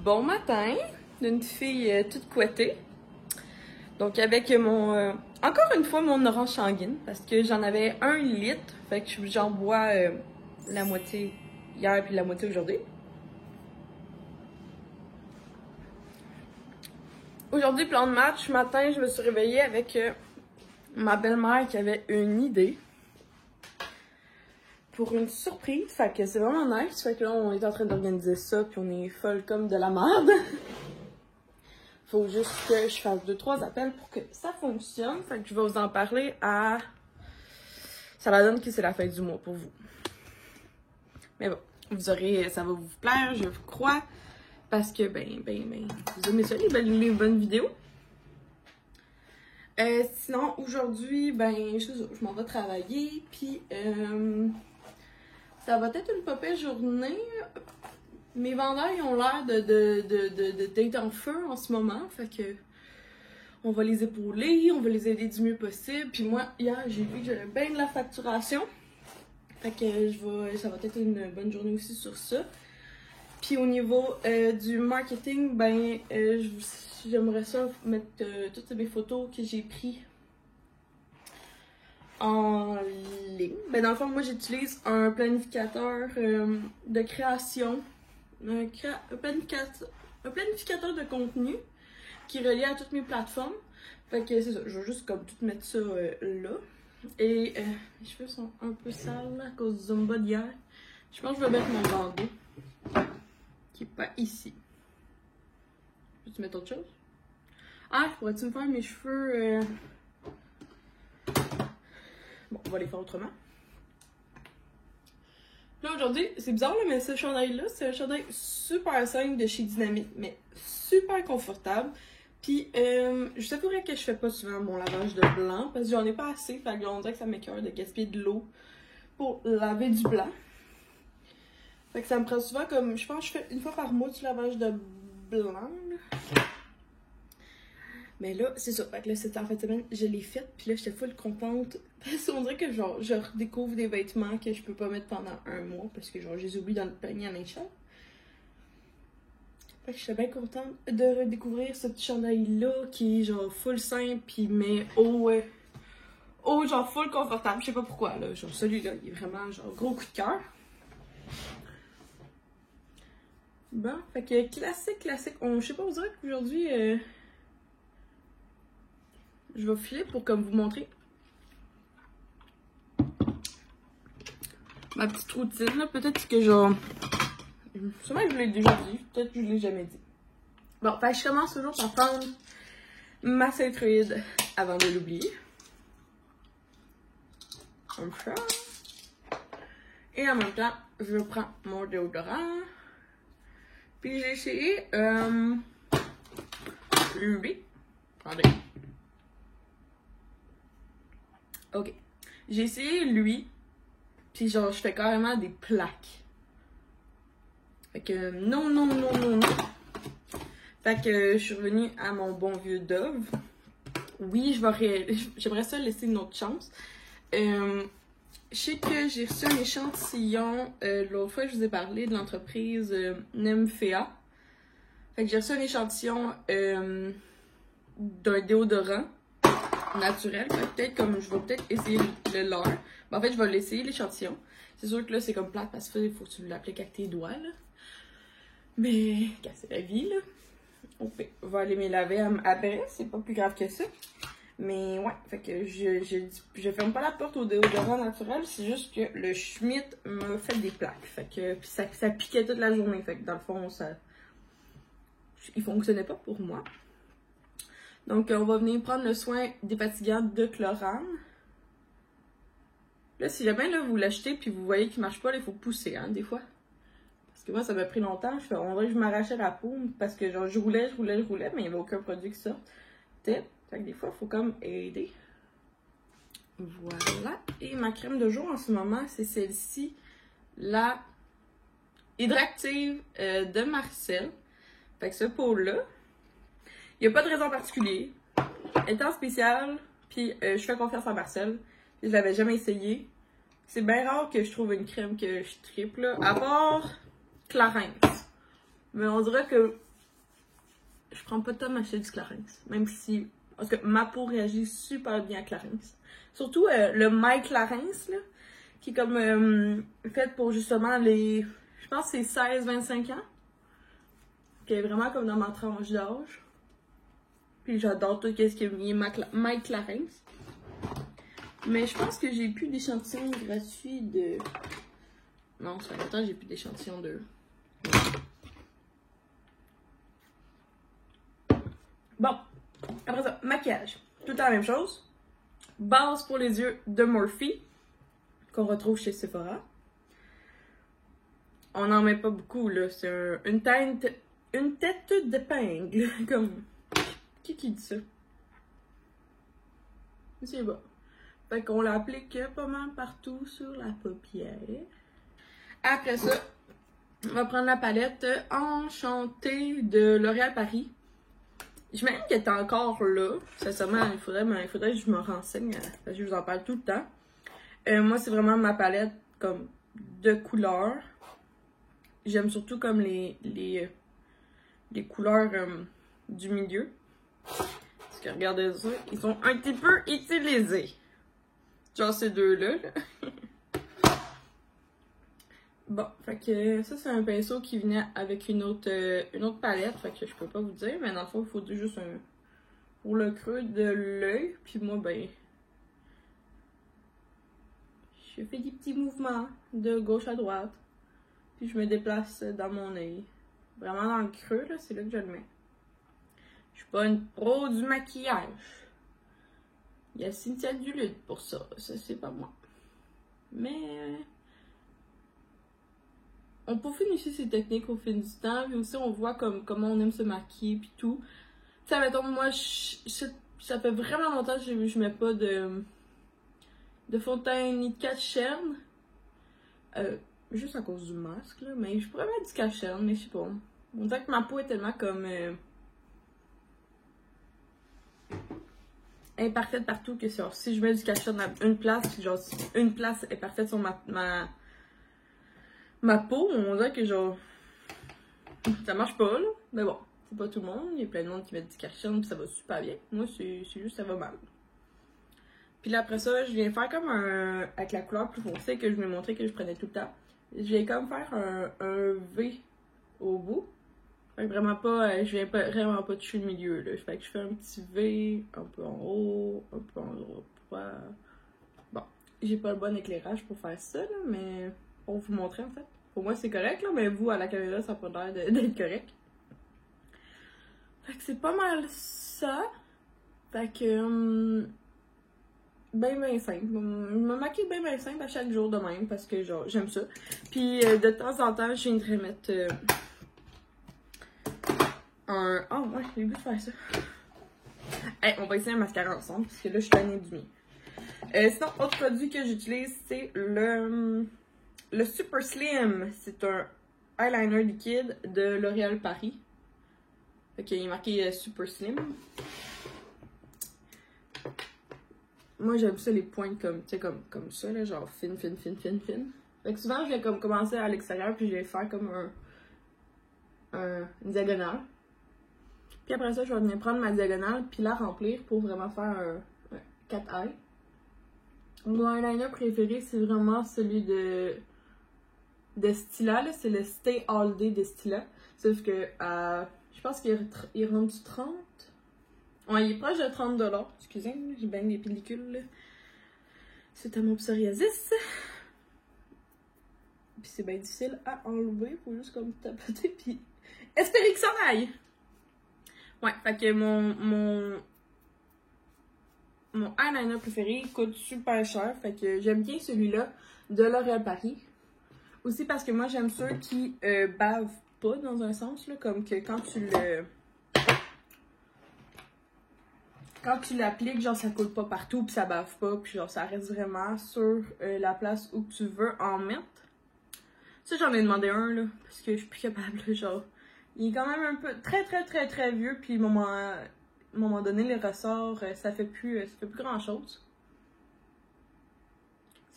Bon matin, d'une fille toute couettée. Donc avec mon, encore une fois mon orange sanguine, parce que j'en avais 1 litre, fait que j'en bois la moitié hier puis la moitié aujourd'hui. Aujourd'hui, plan de match, ce matin, je me suis réveillée avec ma belle-mère qui avait une idée pour une surprise, fait que c'est vraiment nice, fait que là on est en train d'organiser ça puis on est folle comme de la merde. Faut juste que je fasse 2-3 appels pour que ça fonctionne, fait que je vais vous en parler à... Ça la donne que c'est la fin du mois pour vous. Mais bon, vous aurez, ça va vous plaire, je vous crois, parce que ben, vous aimez ça, les bonnes vidéos. Sinon, aujourd'hui, ben, je m'en vais travailler, puis ça va être une popée journée. Mes vendeurs, ils ont l'air d'être en feu en ce moment, fait que on va les épauler, on va les aider du mieux possible. Puis moi, hier, j'ai vu que j'avais bien de la facturation, fait que ça va être une bonne journée aussi sur ça. Puis au niveau du marketing, ben, j'aimerais ça mettre toutes mes photos que j'ai prises en ligne. Ben, dans le fond, moi, j'utilise un planificateur de création, un planificateur de contenu qui est relié à toutes mes plateformes. Fait que c'est ça, je vais juste comme tout mettre ça là. Et mes cheveux sont un peu sales là, à cause du Zumba d'hier. Je pense que je vais mettre mon bandeau qui est pas ici. Peux-tu mettre autre chose? Ah, pourrais-tu me faire mes cheveux Bon, on va les faire autrement. Là, aujourd'hui, c'est bizarre, là, mais ce chandail-là, c'est un chandail super simple de chez Dynamite, mais super confortable. Puis, je t'avouerais que je fais pas souvent mon lavage de blanc, parce que j'en ai pas assez, fait que on dirait que ça m'écoeure de gaspiller de l'eau pour laver du blanc. Fait que ça me prend souvent comme, je pense que je fais une fois par mois du lavage de blanc, là. Mais là, c'est ça. Fait que là, c'était en fin de semaine, je l'ai faite, puis là, j'étais full contente. Parce qu'on dirait que, genre, je redécouvre des vêtements que je peux pas mettre pendant un mois, parce que, genre, je les oublie dans le panier à Nature. Fait que j'étais bien contente de redécouvrir ce petit chandail-là, qui est, genre, full simple, puis mais genre, full confortable. Je sais pas pourquoi, là. Genre, celui-là, il est vraiment, genre, gros coup de cœur. Bon, fait que classique. Je sais pas, vous dirait qu'aujourd'hui, je vais filer pour comme vous montrer ma petite routine, là. Peut-être que genre... Sûrement que je l'ai déjà dit, peut-être que je l'ai jamais dit. Bon, fait que je commence toujours par prendre ma cétruide avant de l'oublier. Comme ça. Et en même temps, je prends mon déodorant. Puis j'ai essayé lui. Attendez. Ok. J'ai essayé lui. Puis genre, je fais carrément des plaques. Fait que non. Fait que je suis revenue à mon bon vieux Dove. Oui, j'aimerais ça laisser une autre chance. Je sais que j'ai reçu un échantillon. L'autre fois, je vous ai parlé de l'entreprise Nymphea. Fait que j'ai reçu un échantillon d'un déodorant naturel. Fait que peut-être comme je vais peut-être essayer le leur. Ben, en fait, je vais l'essayer l'échantillon. C'est sûr que là, c'est comme plate parce qu'il faut que tu l'appliques avec tes doigts, là. Mais, c'est la vie, là. On va aller me laver après, c'est pas plus grave que ça. Mais ouais, fait que je ferme pas la porte au déodorant naturel, c'est juste que le Schmidt m'a fait des plaques. Fait que ça piquait toute la journée. Fait que dans le fond, il fonctionnait pas pour moi. Donc, on va venir prendre le soin défatigant de Chlorane. Là, si jamais là, vous l'achetez puis vous voyez qu'il marche pas, là, il faut pousser, hein, des fois. Parce que moi, ça m'a pris longtemps. On dirait que je m'arrachais la peau parce que genre, je roulais, mais il n'y avait aucun produit qui sorte. Fait que des fois, il faut comme aider. Voilà. Et ma crème de jour en ce moment, c'est celle-ci. La Hydractive de Marcel. Fait que ce pot-là, il n'y a pas de raison particulière. Étant spécial, puis je fais confiance à Marcel. Je l'avais jamais essayé. C'est bien rare que je trouve une crème que je triple, là, à part Clarins. Mais on dirait que je prends pas de temps à m'acheter du Clarins. Même si, parce que ma peau réagit super bien à Clarins. Surtout le My Clarins, là, qui est comme fait pour justement les, je pense que c'est 16-25 ans. Qui est vraiment comme dans ma tranche d'âge. Puis j'adore tout ce qui est My Clarins. Mais je pense que j'ai plus d'échantillons gratuits de... Non, ça fait longtemps que j'ai plus d'échantillons de... Bon, après ça, maquillage. Tout la même chose. Base pour les yeux de Morphe, qu'on retrouve chez Sephora. On n'en met pas beaucoup, là. C'est une tête d'épingle. Comme... Qui dit ça? C'est bon. Fait qu'on l'applique pas mal partout sur la paupière. Après ça, on va prendre la palette Enchantée de L'Oréal Paris. J'imagine qu'elle est encore là. Sincèrement, il faudrait que je me renseigne. Parce que je vous en parle tout le temps. Moi, c'est vraiment ma palette comme de couleurs. J'aime surtout comme les couleurs du milieu. Parce que regardez ça, ils sont un petit peu utilisés. Genre ces deux-là. Bon, fait que ça c'est un pinceau qui venait avec une autre palette, fait que je peux pas vous dire, mais dans le fond il faut juste pour le creux de l'œil, puis moi ben je fais des petits mouvements de gauche à droite, puis je me déplace dans mon œil, vraiment dans le creux là, c'est là que je le mets. Je suis pas une pro du maquillage. Il y a Cynthia Duluth pour ça c'est pas moi. Mais on peaufine aussi ces techniques au fil du temps, puis aussi on voit comment on aime se maquiller puis tout. Tu sais, mettons, moi, ça fait vraiment longtemps que je mets pas de fond de teint ni de cache-cerne. Juste à cause du masque, là, mais je pourrais mettre du cache-cerne, mais je sais pas. On dirait que ma peau est tellement comme... imparfaite partout que genre, si je mets du cache-cerne à une place, genre, si une place est parfaite sur ma peau, on dirait que genre ça marche pas là, mais bon, c'est pas tout le monde, il y a plein de monde qui met du cache-cerne puis ça va super bien. Moi c'est juste ça va mal. Puis là après ça, je viens faire comme avec la couleur plus foncée que je vous ai montré que je prenais tout le temps. Je viens comme faire un V au bout. Fait que vraiment pas, je viens vraiment pas toucher le milieu là. Fait que je fais un petit V un peu en haut, un peu en droit. Bon, j'ai pas le bon éclairage pour faire ça là, mais pour vous montrer en fait. Pour moi c'est correct là, mais vous à la caméra ça n'a pas l'air d'être correct. Fait que c'est pas mal ça. Fait que ben simple. Je me maquille ben simple à chaque jour de même parce que genre j'aime ça. Puis de temps en temps je viendrais mettre oh ouais, j'ai le goût de faire ça. Hey, on va essayer un mascara ensemble parce que là je suis tannée du mien. Sinon, autre produit que j'utilise c'est le Super Slim, c'est un eyeliner liquide de L'Oréal Paris. Fait qu'il est marqué Super Slim. Moi j'aime ça les pointes comme, tu sais, comme ça, là, genre fine. Fait que souvent je vais comme commencer à l'extérieur puis je vais faire comme une diagonale. Puis après ça je vais venir prendre ma diagonale puis la remplir pour vraiment faire un 4 eye. Mon eyeliner préféré c'est vraiment celui de Stila, c'est le Stay All Day de Stila. Sauf que je pense qu'il est rendu 30. Ouais, il est proche de 30$. Excusez, j'ai bien des pellicules là. C'est à mon psoriasis. Puis c'est bien difficile à enlever. Faut juste comme tapoter puis espérer que ça aille. Ouais, fait que mon eyeliner préféré coûte super cher. Fait que j'aime bien celui-là de L'Oréal Paris. Aussi parce que moi j'aime ceux qui bavent pas dans un sens là, comme que quand tu l'appliques, genre ça coule pas partout puis ça bave pas puis genre ça reste vraiment sur la place où tu veux en mettre. Ça j'en ai demandé un là parce que je suis plus capable là, genre il est quand même un peu très vieux puis à un moment donné les ressorts ça fait plus grand chose.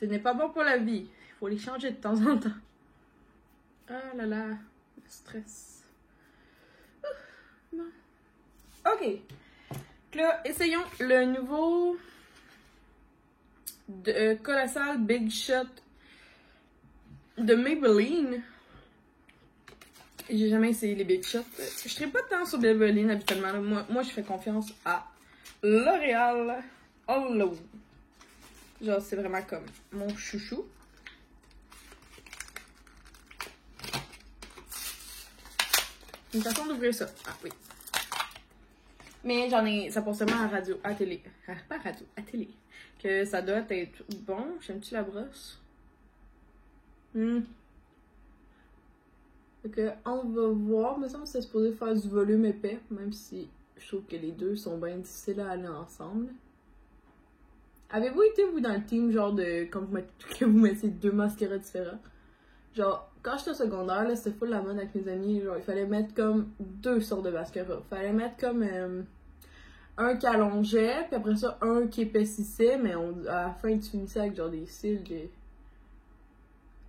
Ce n'est pas bon pour la vie. Il faut les changer de temps en temps. Ah là là, le stress. Bon. Ok. Là, essayons le nouveau Colossal Big Shot de Maybelline. J'ai jamais essayé les Big Shots. Je serais pas tant sur Maybelline habituellement. Moi, je fais confiance à L'Oréal Hollow. Genre, c'est vraiment comme mon chouchou. Une façon d'ouvrir ça. Ah oui. Mais j'en ai. Ça passe seulement à radio, à télé. Ah, pas à radio, à télé. Que ça doit être bon. J'aime-tu la brosse? Donc, on va voir. Mais ça me semble que c'est supposé faire du volume épais. Même si je trouve que les deux sont bien difficiles à aller ensemble. Avez-vous été, vous, dans le team, genre, de. Quand que vous mettiez deux mascaras différents? Genre, quand j'étais au secondaire, là, c'était full la mode avec mes amis. Genre, il fallait mettre comme deux sortes de mascaras. Il fallait mettre comme un qui allongeait, puis après ça, un qui épaississait, mais à la fin, tu finissais avec genre des cils.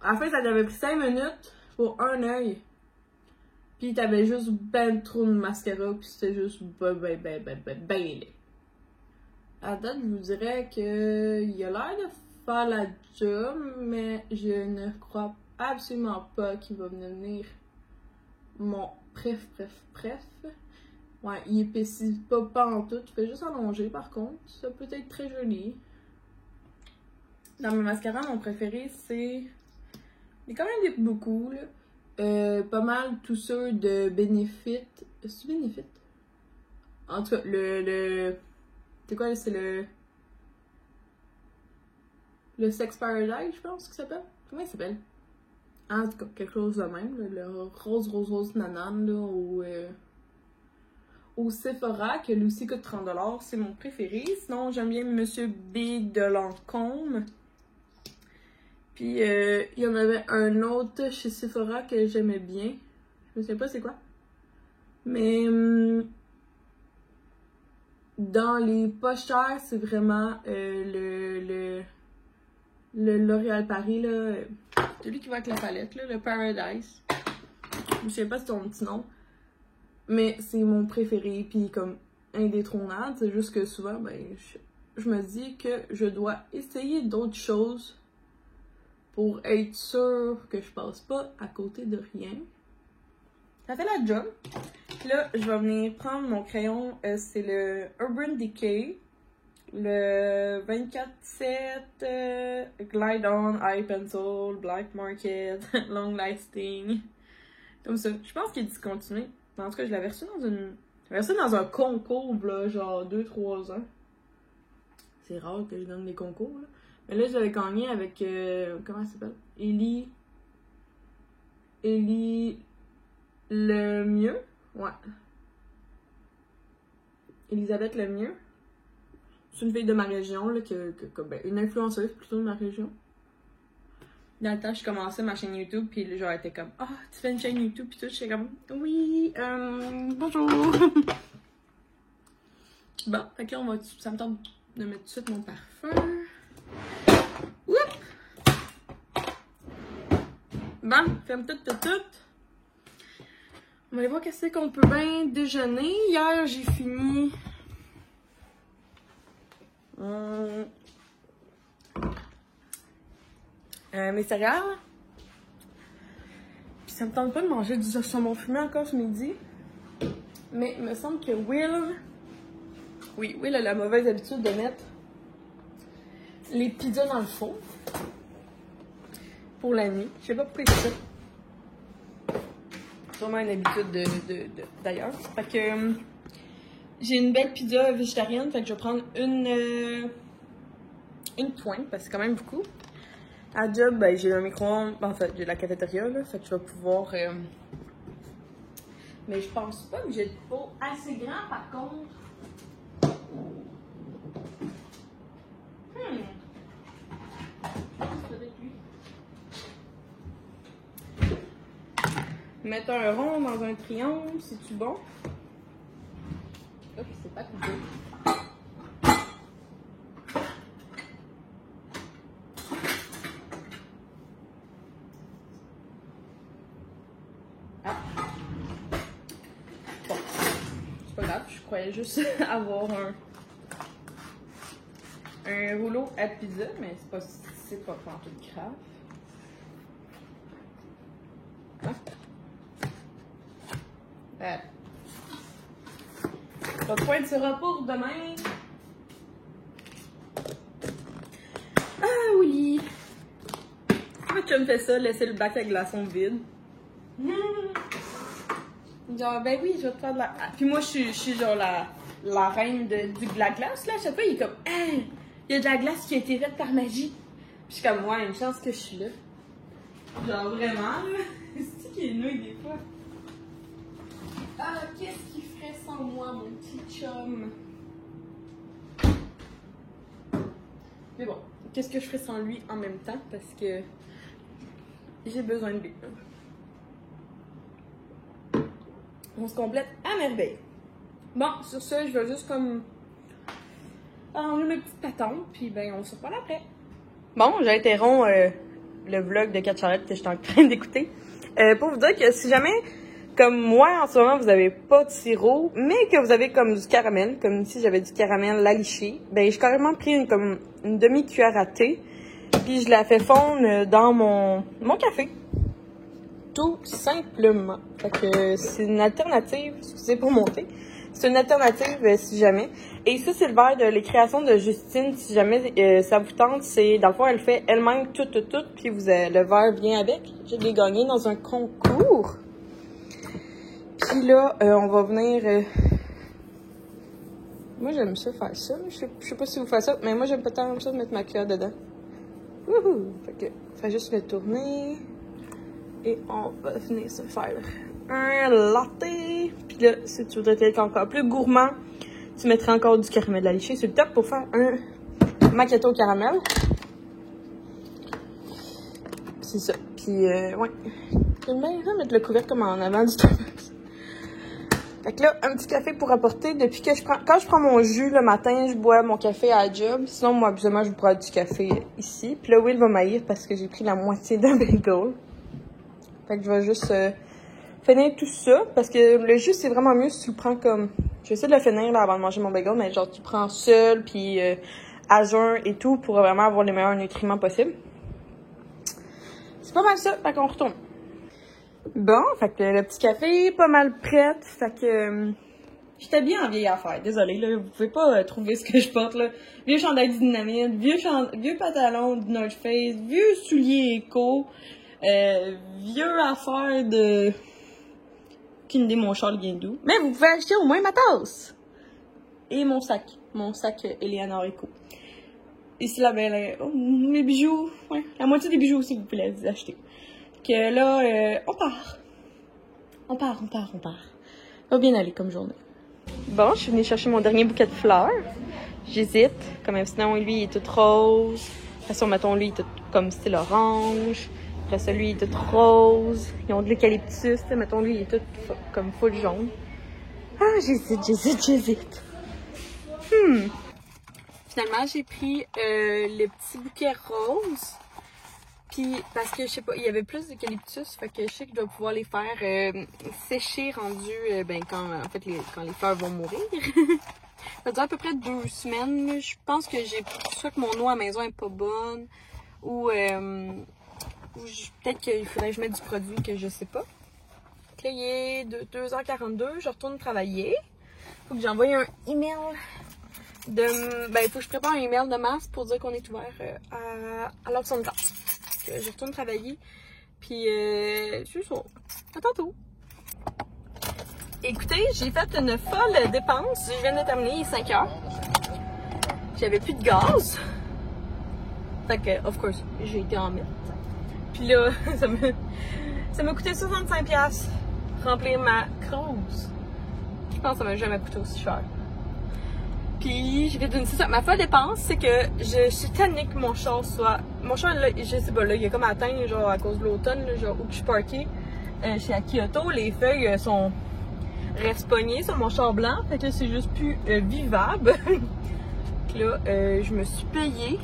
À la fin, ça t'avait pris 5 minutes pour un œil. Puis t'avais juste ben trop de mascara, puis c'était juste ben laid. À date, je vous dirais que il a l'air de faire la job, mais je ne crois absolument pas qu'il va venir mon bref. Ouais, il épaissit pas en tout, il fait juste allonger par contre, ça peut être très joli. Dans mes mascaras, mon préféré c'est... Il y a quand même beaucoup, là. Pas mal tous ceux de Benefit. C'est Benefit? En tout cas, c'est quoi, c'est le Sex Paradise, je pense qu'il s'appelle. Comment il s'appelle? En tout cas, quelque chose de même, là, le rose nanane, là, au Sephora, que lui aussi coûte 30$, c'est mon préféré. Sinon, j'aime bien Monsieur B de Lancôme. Puis, il y en avait un autre chez Sephora que j'aimais bien. Je sais pas c'est quoi. Mais, dans les pas chers, c'est vraiment le L'Oréal Paris, là. Celui qui va avec la palette, là, le Paradise. Je sais pas si c'est ton petit nom. Mais c'est mon préféré, puis comme indétrônable. C'est juste que souvent, ben, je me dis que je dois essayer d'autres choses pour être sûre que je passe pas à côté de rien. Ça fait la job. Là, je vais venir prendre mon crayon. C'est le Urban Decay. Le 24-7 Glide On Eye Pencil Black Market Long Lasting. Comme ça. Je pense qu'il est discontinué. En tout cas, je l'avais reçu dans un concours, là, genre 2-3 ans. C'est rare que je donne des concours, là. Mais là, je l'avais gagné avec, comment elle s'appelle? Ellie Lemieux? Ouais. Elisabeth Lemieux. C'est une fille de ma région, là, ben, une influenceuse plutôt de ma région. Dans le temps, je commençais ma chaîne YouTube, puis genre, elle était comme « Ah, tu fais une chaîne YouTube? » Puis tout, j'étais comme « Oui, bonjour! » Bon, fait que là, ça me tente de mettre tout de suite mon parfum. Oups! Bon, ferme tout. On va aller voir qu'est-ce qu'on peut bien déjeuner. Hier, j'ai fini... mes céréales. Puis ça me tente pas de manger du saumon fumé encore ce midi. Mais il me semble que Will a la mauvaise habitude de mettre les pizzas dans le four pour la nuit. Je sais pas pourquoi il fait ça. C'est sûrement une habitude d'ailleurs. Fait que j'ai une belle pizza végétarienne, fait que je vais prendre une pointe, parce que c'est quand même beaucoup. À job, ben, j'ai un micro-ondes, en fait, j'ai la cafétéria, là, fait que je vais pouvoir... Mais je pense pas que j'ai le pot assez grand, par contre. Mettre un rond dans un triangle, c'est-tu bon? Hop, c'est pas coupé. Ah. Bon, c'est pas grave, je croyais juste avoir un rouleau à pizza, mais c'est pas tout grave. Hein? L'autre point sera pour demain. Ah oui! Pourquoi tu me fais ça, laisser le bac à glaçons vide? Genre, ben oui, je vais te faire de la... Puis moi, je suis genre la reine de la glace, là. À chaque fois, il est comme, hein, il y a de la glace qui a été faite par magie. Puis je suis comme, ouais, une chance que je suis là. Genre, vraiment, là. C'est qui est nouille des fois. Ah, qu'est-ce qu'il ferait sans moi, mon petit chum? Mais bon, qu'est-ce que je ferais sans lui en même temps? Parce que j'ai besoin de lui. On se complète à merveille. Bon, sur ce, je vais juste comme enlever mes petites patentes, puis ben on se reparle après. Bon, j'interromps le vlog de 4 charrettes que j'étais en train d'écouter. Pour vous dire que si jamais, comme moi en ce moment, vous avez pas de sirop, mais que vous avez comme du caramel, comme ici j'avais du caramel à licher, ben j'ai carrément pris une demi-cuillère à thé, puis je la fais fondre dans mon café. Tout simplement. Fait que c'est une alternative, excusez pour monter, c'est une alternative si jamais. Et ça, c'est le verre de les créations de Justine, si jamais ça vous tente. C'est, dans le fond, elle fait elle-même tout, puis le verre vient avec. Je l'ai gagné dans un concours. Puis là, on va venir... Moi, j'aime ça faire ça. Je sais pas si vous faites ça, mais moi, j'aime pas tant ça de mettre ma cuillère dedans. Wouhou! Fait que, faut juste le tourner. Et on va finir se faire un latte. Puis là, si tu voudrais être encore plus gourmand, tu mettrais encore du caramel à licher. C'est le top pour faire un macchiato au caramel. C'est ça. Puis, ouais. J'aime bien mettre le couvercle comme en avant du Starbucks. Fait que là, un petit café pour apporter. Depuis que quand je prends mon jus le matin, je bois mon café à la job. Sinon, moi, habituellement, je bois du café ici. Puis là, Will va m'haïr parce que j'ai pris la moitié d'un bagel. Fait que je vais juste finir tout ça. Parce que le jus, c'est vraiment mieux si tu le prends comme... Je vais essayer de le finir là, avant de manger mon bagel, mais genre tu le prends seul, puis à jeun et tout, pour vraiment avoir les meilleurs nutriments possibles. C'est pas mal ça, fait qu'on retourne. Bon, fait que le petit café, pas mal prête. Fait que j'étais bien en vieille affaire. Désolée, là, vous pouvez pas trouver ce que je porte, là. Vieux chandail du Dynamite, vieux pantalon de North Face, vieux souliers éco, vieux affaire de... Aucune idée, mon char vient d'où. Mais vous pouvez acheter au moins ma tasse. Et mon sac Eleanor Eco. Ici, là, ben, mes bijoux, ouais, la moitié des bijoux aussi, vous pouvez les acheter. Que là, on part. On part. Ça va bien aller comme journée. Bon, je suis venue chercher mon dernier bouquet de fleurs. J'hésite. Comme sinon, lui, il est tout rose. Après ça, mettons, lui, il est tout comme style orange. Après ça, lui, il est tout rose. Ils ont de l'eucalyptus. Mettons, lui, il est tout comme full jaune. Ah, j'hésite. Finalement, j'ai pris le petit bouquet rose. Puis, parce que, je sais pas, il y avait plus d'eucalyptus. Fait que je sais que je dois pouvoir les faire sécher rendus, quand les fleurs vont mourir. Ça dure à peu près 2 semaines. Je pense que soit que mon eau à la maison est pas bonne. Ou peut-être qu'il faudrait que je mette du produit que je sais pas. Donc là, il est de 2h42, je retourne travailler. Faut que j'envoie un email faut que je prépare un email de masse pour dire qu'on est ouvert à l'option de classe. Je retourne travailler. Puis, c'est ça. À tantôt. Écoutez, j'ai fait une folle dépense. Je viens de terminer, il est 5h. J'avais plus de gaz. Fait que, of course, j'ai été en mille. Puis là, ça m'a coûté 65$ remplir ma cruise. Je pense que ça m'a jamais coûté aussi cher. Puis j'ai fait une... C'est ça, ma folle dépense, c'est que je suis tannée que mon char soit... Mon char, là, je sais pas, là, il a comme atteint, genre, à cause de l'automne, genre, où je suis parkée, chez Kyoto, les feuilles restent pognées sur mon char blanc. Fait que là, c'est juste plus vivable. Puis là, je me suis payée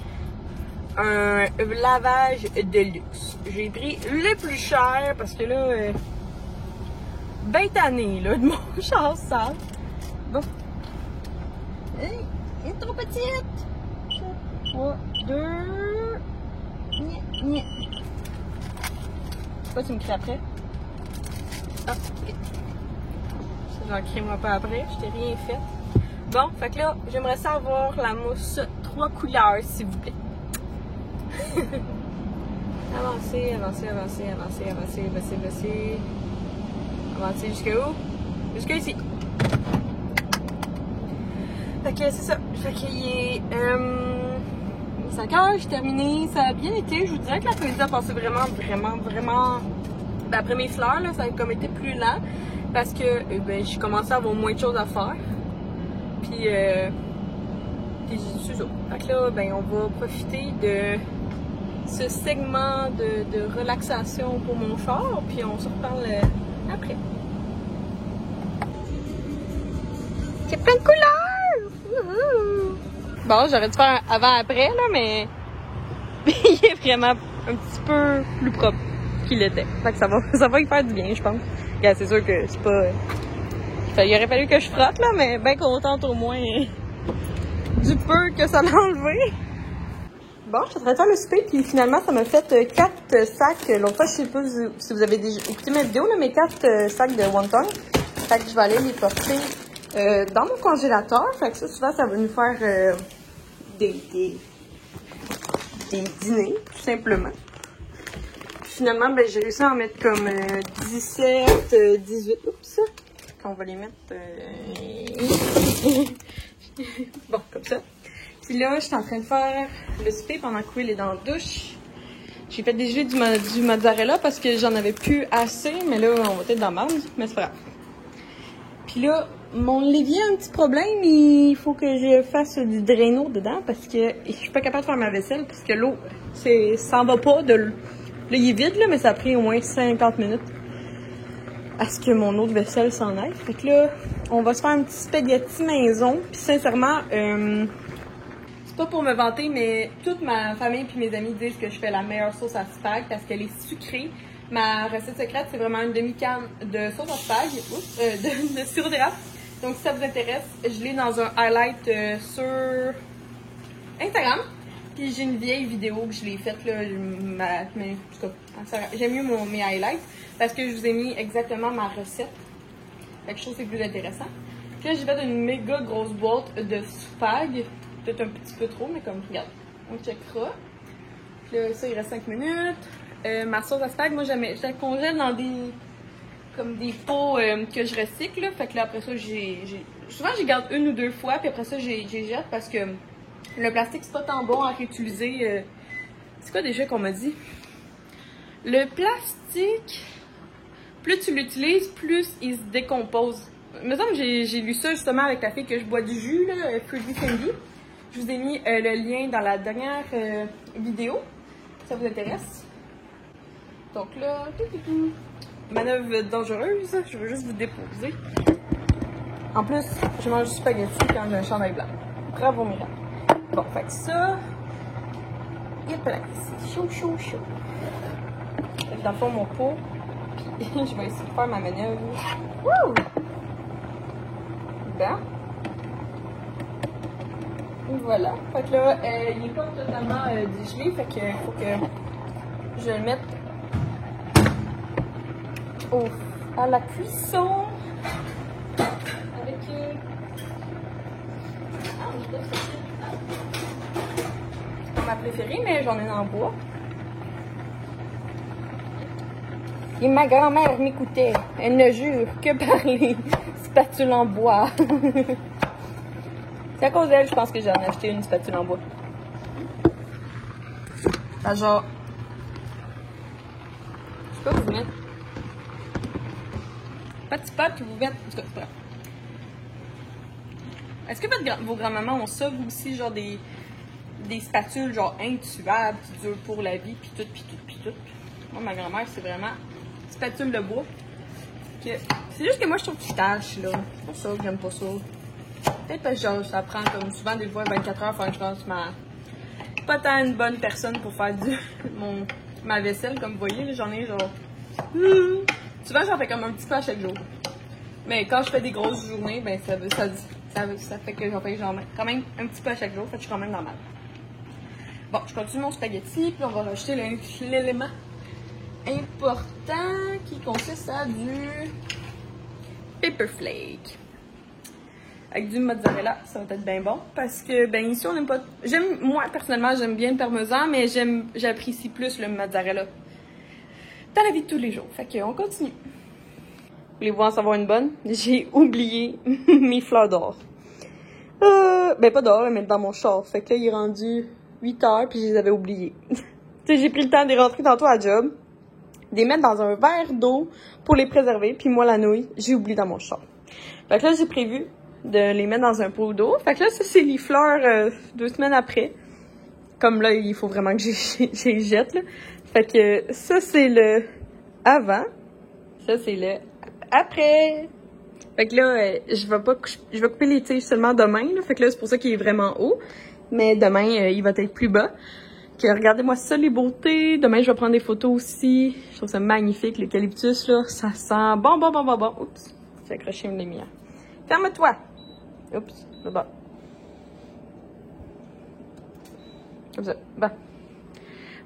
un lavage de luxe. J'ai pris le plus cher parce que là, 20 années là, de mon char sale. Bon, Elle est trop petite. 3, 2. Nya. Pourquoi tu me cries après? Ah, ok. J'en crie-moi pas après, je t'ai rien fait. Bon, fait que là, j'aimerais savoir la mousse 3 couleurs, s'il vous plaît. Avancez. Avancez jusqu'à où? Jusqu'à ici. Fait que c'est ça. Fait qu'il est 5 heures, j'ai terminé. Ça a bien été. Je vous dirais que l'après-midi a passé vraiment. Ben, après mes fleurs, là, ça a comme été plus lent. Parce que ben, j'ai commencé à avoir moins de choses à faire. Puis c'est ça. Fait que là, ben, on va profiter de ce segment de relaxation pour mon char. Puis on se reparle après. C'est plein de couleurs! Wouhou! Bon, j'aurais dû faire un avant-après, là, mais il est vraiment un petit peu plus propre qu'il était. Fait que ça va y faire du bien, je pense. Regarde, c'est sûr que c'est pas... Il aurait fallu que je frotte, là, mais bien contente au moins du peu que ça m'a enlevé. Bon, je suis en train de faire le souper, puis finalement, ça m'a fait 4 sacs. L'autre fois, je sais pas si vous avez déjà écouté ma vidéo, là, mais 4 sacs de wonton. Fait que je vais aller les porter dans mon congélateur. Fait que ça, souvent, ça va nous faire des dîners, tout simplement. Puis finalement, ben, j'ai réussi à en mettre comme 17, 18. Oups! On va les mettre... bon, comme ça. Puis là, je suis en train de faire le souper pendant que Will est dans la douche. J'ai fait dégeler du mozzarella parce que j'en avais plus assez, mais là, on va être dans la bande, mais c'est pas grave. Puis là, mon l'évier a un petit problème, il faut que je fasse du drainot dedans parce que je suis pas capable de faire ma vaisselle parce que l'eau, ça en va pas de... Là, il est vide, là, mais ça a pris au moins 50 minutes à ce que mon eau de vaisselle s'en aille. Fait que là, on va se faire un petit spaghetti maison. Puis sincèrement, c'est pas pour me vanter, mais toute ma famille puis mes amis disent que je fais la meilleure sauce à spag parce qu'elle est sucrée. Ma recette secrète, c'est vraiment une demi-canne de sauce à spag, de sirop d'érable. Donc si ça vous intéresse, je l'ai dans un highlight sur Instagram. Puis j'ai une vieille vidéo que je l'ai faite, là, mais en tout cas, j'aime mieux mes highlights parce que je vous ai mis exactement ma recette. Fait que je trouve que c'est plus intéressant. Puis là, j'ai fait une méga grosse boîte de spag. Peut-être un petit peu trop, mais comme, regarde, on checkera. Puis là, ça, il reste 5 minutes. Ma sauce à spag, moi, je la congèle dans des pots que je recycle. Là. Fait que là, après ça, souvent, j'y garde 1 ou 2 fois, puis après ça, j'ai jette parce que le plastique, c'est pas tant bon à réutiliser. C'est quoi déjà qu'on m'a dit? Le plastique, plus tu l'utilises, plus il se décompose. Il me semble que j'ai lu ça justement avec la fille que je bois du jus, là, Fruity Sandy. Je vous ai mis le lien dans la dernière vidéo, si ça vous intéresse. Donc là, manœuvre dangereuse, je veux juste vous déposer. En plus, je mange du spaghetti quand j'ai un chandail blanc. Bravo, Mira. Bon, fait que ça, il est chaud. Fait que dans le fond, mon pot, puis je vais essayer de faire ma manœuvre. Wouh! Bon. Voilà. Fait que là, il n'est pas totalement dégelé, fait que faut que je le mette à la cuisson. Avec... ma préférée, mais j'en ai en bois. Et ma grand-mère m'écoutait. Elle ne jure que par les spatules en bois. C'est à cause d'elle, je pense que j'en ai acheté une spatule en bois. Ah, genre... Je sais pas vous mettre. Petit pot que vous mettez. En tout cas, c'est pas grave. Est-ce que vos grands-mamans ont ça, vous aussi, genre des spatules genre intuables qui durent pour la vie, puis tout. Moi, ma grand-mère, c'est vraiment spatule de bois. C'est juste que moi, je trouve qu'il tâche, là. C'est pour ça que j'aime pas ça. Peut-être parce que genre, ça prend comme souvent des fois 24 heures, faut que je fasse pas tant une bonne personne pour faire ma vaisselle, comme vous voyez, j'en ai genre... Souvent, j'en fais comme un petit peu à chaque jour. Mais quand je fais des grosses journées, ben Ça fait que j'en fais genre quand même un petit peu à chaque jour, fait que je suis quand même normale. Bon, je continue mon spaghetti, puis on va rajouter l'élément important qui consiste à du pepper flake. Avec du mozzarella, ça va être bien bon. Parce que, ben, ici, on n'aime pas. Moi, personnellement, j'aime bien le parmesan, mais j'apprécie plus le mozzarella dans la vie de tous les jours. Fait qu'on continue. Voulez-vous en savoir une bonne? J'ai oublié mes fleurs d'or. Ben, pas d'or, mais dans mon char. Fait que là, il est rendu 8 heures, puis je les avais oubliées. Tu sais, j'ai pris le temps de les rentrer tantôt à job, de les mettre dans un verre d'eau pour les préserver, puis moi, la nouille, j'ai oublié dans mon char. Fait que là, j'ai prévu de les mettre dans un pot d'eau. Fait que là, ça, c'est les fleurs 2 semaines après. Comme là, il faut vraiment que j'ai jette, là. Fait que ça, c'est le avant. Ça, c'est le après. Fait que là, je vais couper les tiges seulement demain, là. Fait que là, c'est pour ça qu'il est vraiment haut. Mais demain, il va être plus bas. Que regardez-moi ça, les beautés. Demain, je vais prendre des photos aussi. Je trouve ça magnifique, l'eucalyptus, là. Ça sent bon. Oups, j'ai accroché une lumière. Ferme-toi! Oups, là-bas. Comme ça. Bon.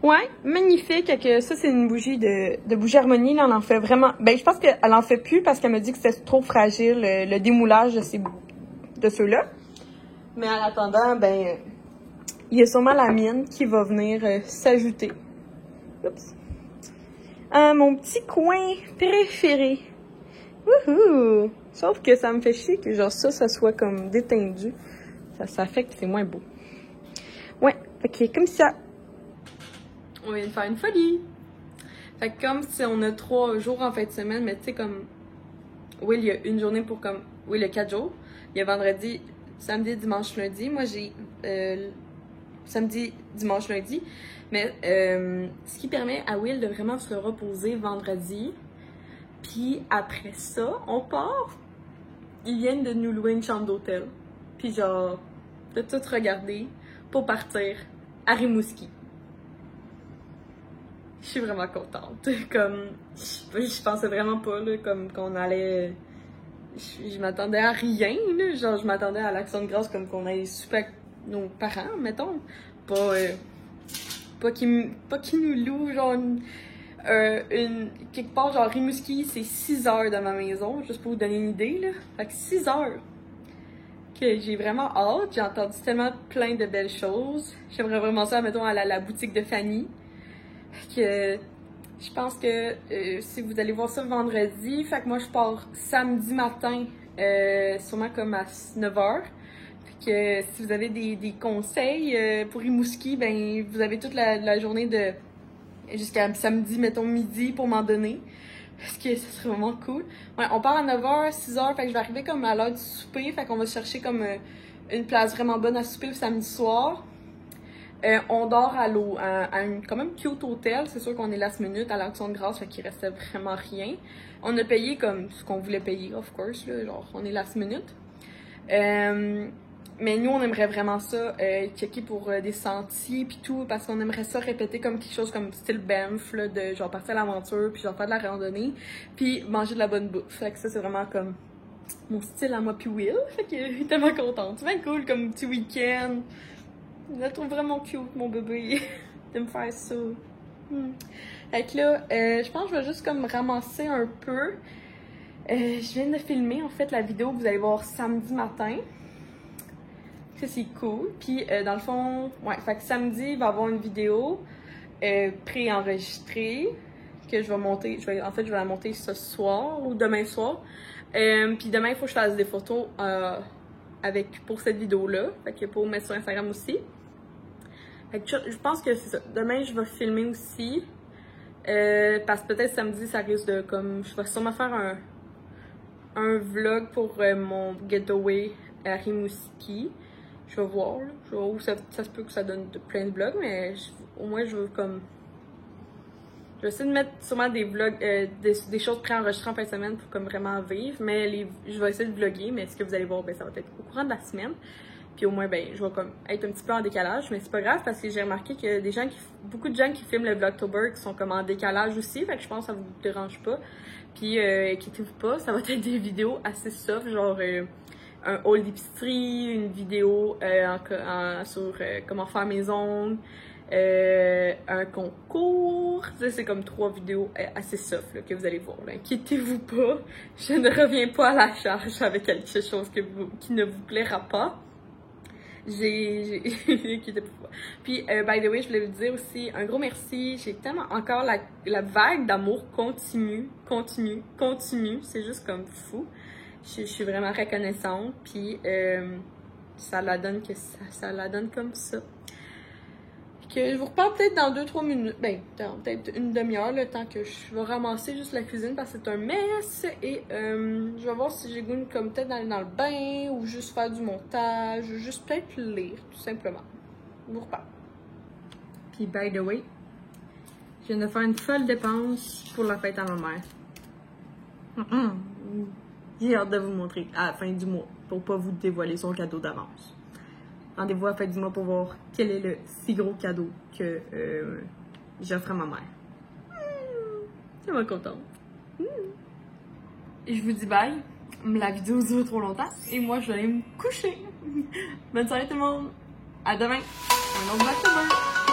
Ouais, magnifique. Que ça, c'est une bougie de bougie harmonie. Là, on en fait vraiment. Ben, je pense qu'elle en fait plus parce qu'elle me dit que c'était trop fragile, le démoulage de ceux-là. Mais en attendant, ben, il y a sûrement la mienne qui va venir s'ajouter. Oups. Mon petit coin préféré. Wouhou! Sauf que ça me fait chier que genre ça soit comme détendu. Ça fait que c'est moins beau. Ouais, fait que comme ça. On vient de faire une folie. Fait que comme si on a 3 jours en fin de semaine, mais tu sais comme... Oui, il y a une journée pour comme... Oui, le 4 jours. Il y a vendredi, samedi, dimanche, lundi. Moi, j'ai samedi, dimanche, lundi. Mais ce qui permet à Will de vraiment se reposer vendredi. Puis après ça, on part. Ils viennent de nous louer une chambre d'hôtel. Puis genre, de tout regarder pour partir à Rimouski. Je suis vraiment contente. Comme, je pensais vraiment pas là, comme qu'on allait... Je m'attendais à rien, là. Genre, je m'attendais à l'Action de grâce comme qu'on allait super avec nos parents, mettons. Pas qu'ils nous louent, genre, quelque part, genre, Rimouski, c'est 6 heures de ma maison, juste pour vous donner une idée, là. Fait que 6 heures. Que j'ai vraiment hâte. J'ai entendu tellement plein de belles choses. J'aimerais vraiment ça, mettons, à la boutique de Fanny. Que je pense que si vous allez voir ça vendredi, fait que moi je pars samedi matin, sûrement comme à 9h. Fait que si vous avez des conseils pour Rimouski, ben vous avez toute la journée de jusqu'à samedi, mettons midi pour m'en donner. Parce que ça serait vraiment cool. Ouais, on part à 9h, 6h, fait que je vais arriver comme à l'heure du souper, fait qu'on va chercher comme une place vraiment bonne à souper le samedi soir. On dort à l'eau, à un quand même cute hôtel. C'est sûr qu'on est last minute à l'Action de grâce, fait qu'il restait vraiment rien. On a payé comme ce qu'on voulait payer, of course, là, genre on est last minute. Mais nous, on aimerait vraiment ça, checker pour des sentiers puis tout, parce qu'on aimerait ça répéter comme quelque chose comme style Banff, là, de genre partir à l'aventure, puis genre faire de la randonnée, puis manger de la bonne bouffe. Fait que ça, c'est vraiment comme mon style à moi puis Will. Fait que je suis tellement contente. C'est bien cool comme petit week-end. Je la trouve vraiment cute, mon bébé, de me faire ça. Fait que là, je pense que je vais juste comme ramasser un peu. Je viens de filmer, en fait, la vidéo que vous allez voir samedi matin. Ça, c'est cool. Puis, dans le fond, ouais, fait que samedi, il va y avoir une vidéo pré-enregistrée que je vais monter. En fait, je vais la monter ce soir ou demain soir. Puis demain, il faut que je fasse des photos pour cette vidéo-là. Fait que pour mettre sur Instagram aussi. Fait que je pense que c'est ça. Demain, je vais filmer aussi. Parce que peut-être samedi, ça risque de comme... Je vais sûrement faire un vlog pour mon getaway à Rimouski. Je vais voir, là. Je vais voir où ça se peut que ça donne plein de vlogs, mais au moins, je veux comme... Je vais essayer de mettre sûrement des vlogs, des choses préenregistrées en fin de semaine pour comme vraiment vivre, mais je vais essayer de vlogger, mais ce que vous allez voir, ben ça va être au courant de la semaine. Puis au moins, ben, je vais comme être un petit peu en décalage, mais c'est pas grave parce que j'ai remarqué que beaucoup de gens qui filment le Vlogtober qui sont comme en décalage aussi, fait que je pense que ça vous dérange pas. Puis inquiétez-vous pas, ça va être des vidéos assez soft, genre un haul d'épicerie, une vidéo sur comment faire mes ongles, un concours. Ça, c'est comme 3 vidéos assez soft là, que vous allez voir. Inquiétez-vous pas, je ne reviens pas à la charge avec quelque chose qui ne vous plaira pas. Inquiétez-vous pas. Puis, by the way, je voulais vous dire aussi un gros merci. J'ai tellement encore la vague d'amour continue. C'est juste comme fou. Je suis vraiment reconnaissante. Puis, ça la donne ça la donne comme ça. Que je vous reparle peut-être dans 2-3 minutes, ben, peut-être une demi-heure, le temps que je vais ramasser juste la cuisine parce que c'est un mess. Et je vais voir si j'ai goût comme peut-être d'aller dans le bain ou juste faire du montage, ou juste peut-être lire, tout simplement. Je vous reparle. Puis, by the way, je viens de faire une folle dépense pour la fête à ma mère. J'ai hâte de vous montrer à la fin du mois pour pas vous dévoiler son cadeau d'avance. Rendez-vous à la fin du mois pour voir quel est le si gros cadeau que j'offre à ma mère. Je suis contente. Et je vous dis bye. La vidéo dure trop longtemps et moi je vais aller me coucher. Bonne soirée tout le monde. À demain. Un autre vlog.